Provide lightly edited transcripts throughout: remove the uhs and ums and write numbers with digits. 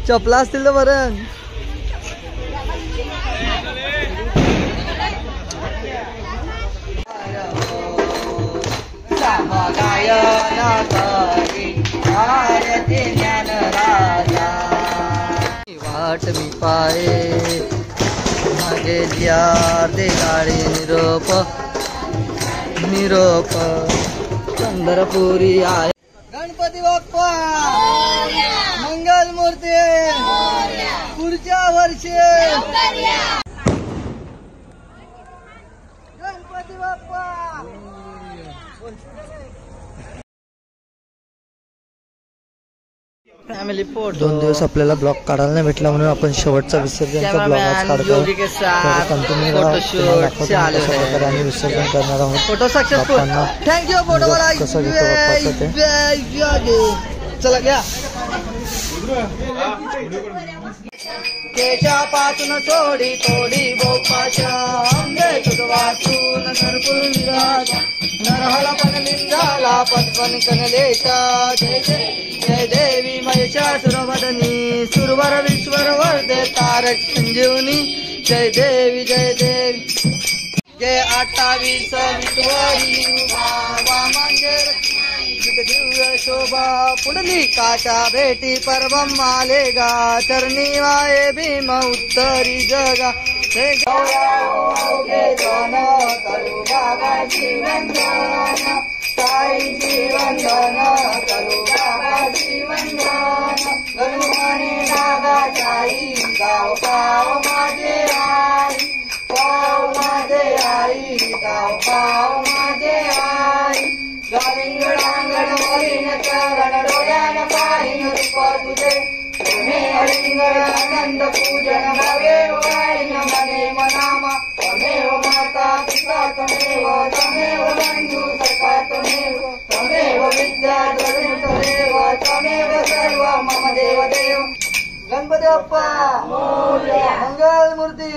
चपला असतील तर बरं. वाट मी पाये मागे लिया ते गाडी निरोप निरोप पंढरपुरी आहे. गणपती बाप्पा मंगल मूर्ती पुढच्या वर्षी गणपती बाप्पा. Family photo. 2 दिवस आपल्याला ब्लॉग काढायला नाही भेटला म्हणून आपण शेवटचा विसर्जनचा ब्लॉग आज काढतोय. आणि विसर्जन करणार आहोत. Photo successful. थँक्यू फोटो मला. कसं घेतो बाप्पाचं चला घ्या. केच्या पाचून थोडी थोडी बोपाच्या आंबे तुझ वाचून नरकुल विराजा नरहला पण लिंगाला पटपन कनलेचा. जय जय देवी महिषासुरमर्दिनी सुरवर विश्वर वर्धे तारक संजीवनी. जय देवी जय देवी. जय 28 विश्वरी वामांगे दिव्य शोभा पुढली काच्या भेटी पर्वम मालेगा चरणी वाये भीम उत्तरी जगा. जय करू बाबाची वंदन साईची वंदन करू बाबाची वंदन. गणुमणी नागाचाई गाव पाव माझे आई पाव माझे आई गाव पाव माझे आई. गालिंगडांगण वरीन चरण डोळ्यान पाहिन रूप तुझे तुम्ही अलिंगड आनंद पूजन भावे वाईन मने मनामा. तमेव माता पिता तमेव तमेव बंधू सखा तमेव तमेव विद्या द्रविण तमेव तमेव सर्व मम देव देव. गणपती बाप्पा मंगल मूर्ती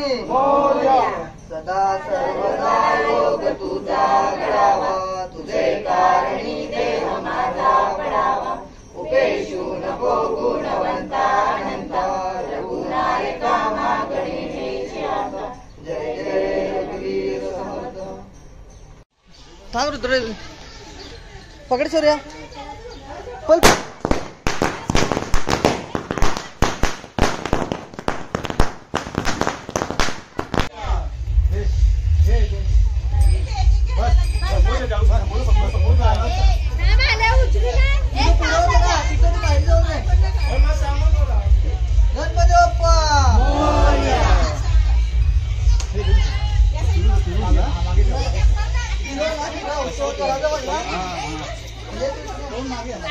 सदा सर्वदा योग तुझा घडावा तुझे कारणी देव माझा पडावा. उपेशू नको गुणवंता अनंता रघुनायका मागणी आता. जय जय रघुवीर समर्थ. थांब रुद्र पकड सूर्या पल.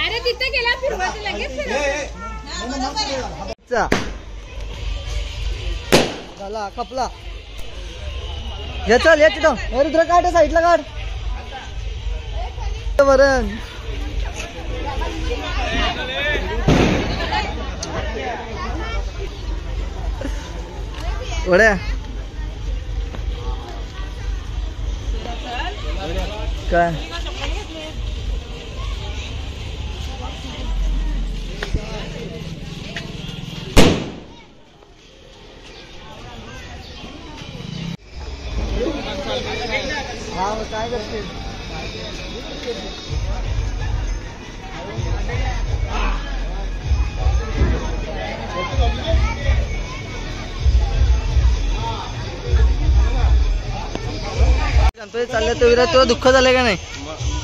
अरे तिथे गेला फिरवा लगेच झाला खपला. हे चल याची रुद्र काढ साईडला काढ बरं. वड्या काय हा काय करते. गणपती चालले तर विराज तुला दुःख झालं का नाही.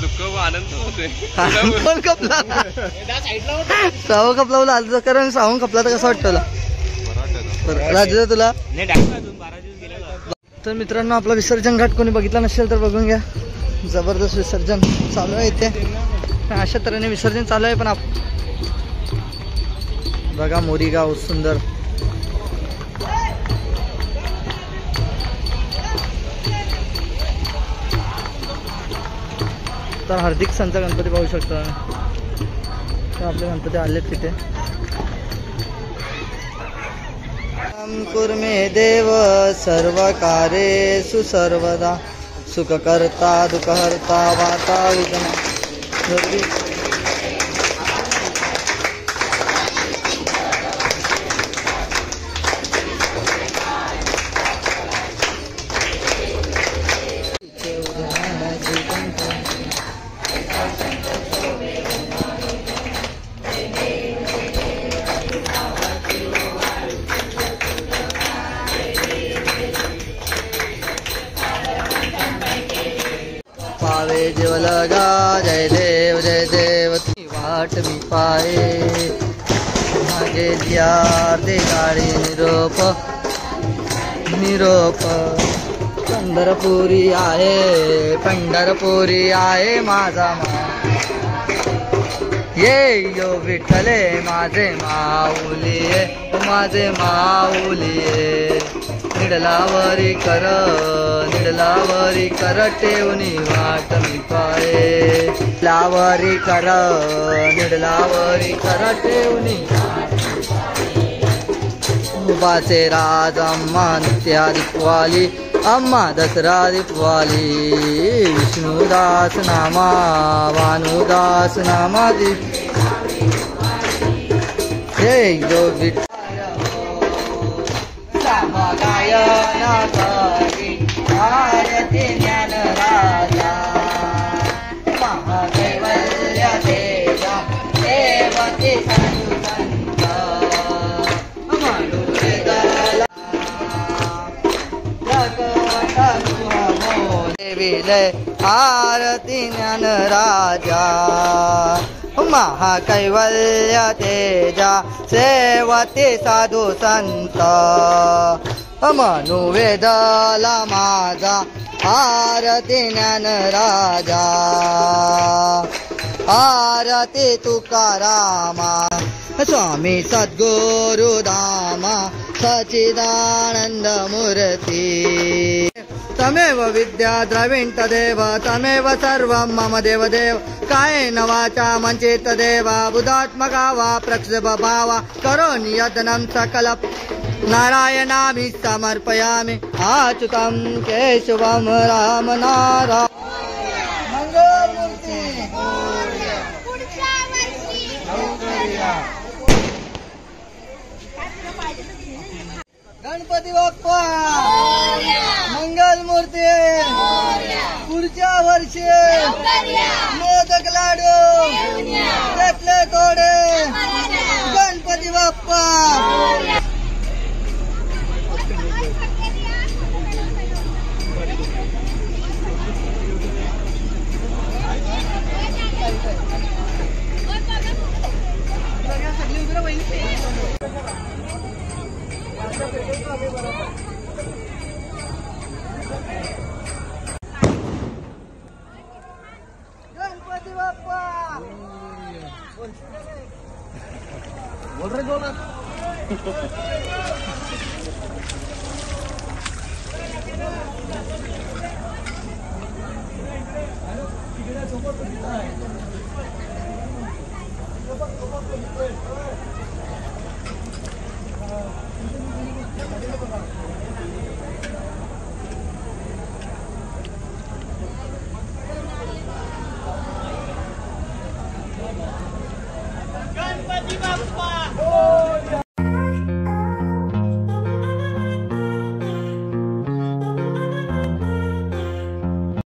दुःख आनंद होतोय. कोण कपला सावं कपला बोला आज कारण सावून कपला तर कसं वाटतं तुला राजू तुला. तर मित्रांनो आपला विसर्जन घाट कोणी बघितला नसेल तर बघून घ्या. जबरदस्त विसर्जन चालू आहे इथे. अशा तऱ्हेने विसर्जन चालू आहे. पण बघा मोरीगाव सुंदर. तर हार्दिक संत गणपती पाहू शकता. तर आपले गणपती आलेत तिथे. कुर्मे देव सर्व कार्येषु सर्वदा सुखकर्ता दुःखहर्ता वाता विघ्न. वाट मी पाहे मागे दे गाडी निरोप निरोप पंढरपुरी आहे माझा ये यो विठ्ठले माझे माऊलिये निडलावरी कर ठेवणी वाट मी पाहे लावरी कर निडलावरी कर ठेवणी उभाचे राज अम्मा नित्या दीपवाली अम्मा दसरा दीपवाली विष्णुदास नामा भानुदास नामा दीप हे यो विठ्ठल गायन करी आरती ज्ञान राजा महाकैवल्य देवा देवते साधु संत देविले आरती ज्ञान राजा महाकैवल्य तेजा सेवते साधु संत मनुवेदला माझा आरती ज्ञान राजा आरती तुकारामा स्वामी सद्गुरु दामा सच्चिदानंद मूर्ती तमेव विद्या द्रविण्ट देव तमेव सर्वं मम देवदेव कायेन वाचा मंचित देव बुधात्मका वा प्रक्षेप भावा करोमि यत्नं सकल नारायणामि समर्पयामि अच्युतं केशवं राम नारायण मंगलमूर्ती गणपती बाप्पा मंगलमूर्ती पुढच्या वर्षी मोदक लाडू घेतले थोडे गणपती बाप्पा गणपती बाप्पा बोल रे जोरात गणपती बाप्पा